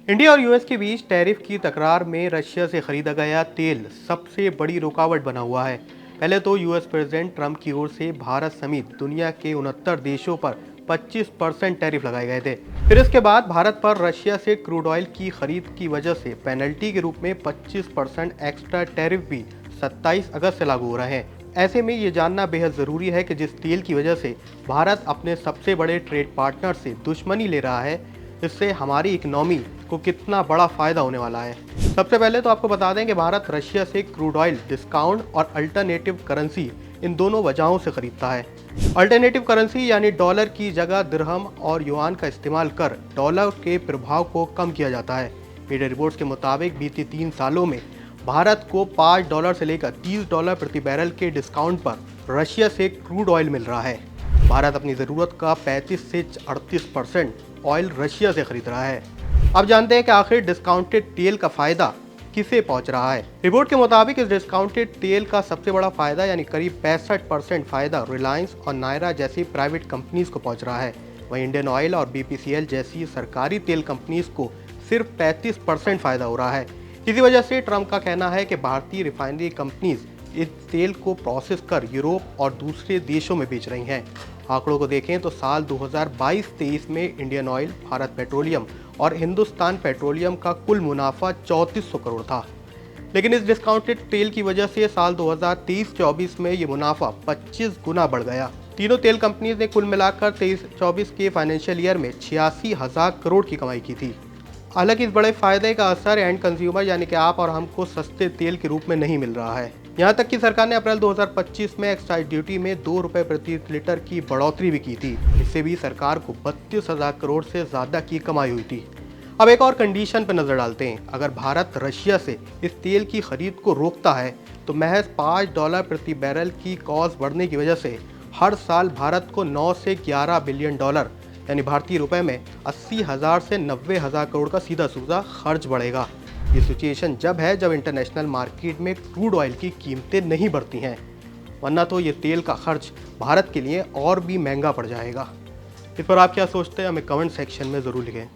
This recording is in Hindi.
इंडिया और यूएस के बीच टैरिफ की तकरार में रशिया से खरीदा गया तेल सबसे बड़ी रुकावट बना हुआ है। पहले तो यूएस प्रेसिडेंट ट्रंप की ओर से भारत समेत दुनिया के 69 देशों पर 25% टैरिफ लगाए गए थे। फिर इसके बाद भारत पर रशिया से क्रूड ऑयल की खरीद की वजह से पेनल्टी के रूप में 25% एक्स्ट्रा टैरिफ भी 27 अगस्त से लागू हो रहे हैं। ऐसे में ये जानना बेहद ज़रूरी है कि जिस तेल की वजह से भारत अपने सबसे बड़े ट्रेड पार्टनर से दुश्मनी ले रहा है, इससे हमारी इकोनॉमी को कितना बड़ा फायदा होने वाला है। सबसे पहले तो आपको बता दें कि भारत रशिया से क्रूड ऑयल डिस्काउंट और अल्टरनेटिव करेंसी इन दोनों वजहों से खरीदता है। अल्टरनेटिव करेंसी यानी डॉलर की जगह दिरहम और युआन का इस्तेमाल कर डॉलर के प्रभाव को कम किया जाता है। मीडिया रिपोर्ट्स के मुताबिक बीते 3 सालों में भारत को $5 से लेकर $30 प्रति बैरल के डिस्काउंट पर रशिया से क्रूड ऑयल मिल रहा है। भारत अपनी ज़रूरत का 35 से 38% ऑयल रशिया से खरीद रहा है। अब जानते हैं कि आखिर डिस्काउंटेड तेल का फायदा किसे पहुंच रहा है। रिपोर्ट के मुताबिक इस डिस्काउंटेड तेल का सबसे बड़ा फायदा यानी करीब 65% फायदा रिलायंस और नायरा जैसी प्राइवेट कंपनीज को पहुंच रहा है। वहीं इंडियन ऑयल और बीपीसीएल जैसी सरकारी तेल कंपनीज को सिर्फ 35% फायदा हो रहा है। इसी वजह से ट्रंप का कहना है कि भारतीय रिफाइनरी कंपनीज इस तेल को प्रोसेस कर यूरोप और दूसरे देशों में बेच रही हैं। आंकड़ों को देखें तो साल 2022-23 में इंडियन ऑयल, भारत पेट्रोलियम और हिंदुस्तान पेट्रोलियम का कुल मुनाफा 3400 करोड़ था। लेकिन इस डिस्काउंटेड तेल की वजह से साल 2023-24 में ये मुनाफा 25 गुना बढ़ गया। तीनों तेल कंपनीज ने कुल मिलाकर 23-24 के फाइनेंशियल ईयर में 86,000 करोड़ की कमाई की थी। हालांकि इस बड़े फायदे का असर एंड कंज्यूमर यानी कि आप और हमको सस्ते तेल के रूप में नहीं मिल रहा है। यहाँ तक कि सरकार ने अप्रैल 2025 में एक्साइज ड्यूटी में ₹2 प्रति लीटर की बढ़ोतरी भी की थी। इससे भी सरकार को 32,000 करोड़ से ज़्यादा की कमाई हुई थी। अब एक और कंडीशन पर नज़र डालते हैं। अगर भारत रशिया से इस तेल की खरीद को रोकता है तो महज $5 प्रति बैरल की कॉस्ट बढ़ने की वजह से हर साल भारत को 9 से $11 बिलियन यानी भारतीय रुपए में 80,000 से 90,000 करोड़ का सीधा सूधा खर्च बढ़ेगा। ये सिचुएशन जब है जब इंटरनेशनल मार्केट में क्रूड ऑयल की कीमतें नहीं बढ़ती हैं, वरना तो ये तेल का खर्च भारत के लिए और भी महंगा पड़ जाएगा। इस पर आप क्या सोचते हैं, हमें कमेंट सेक्शन में ज़रूर लिखें।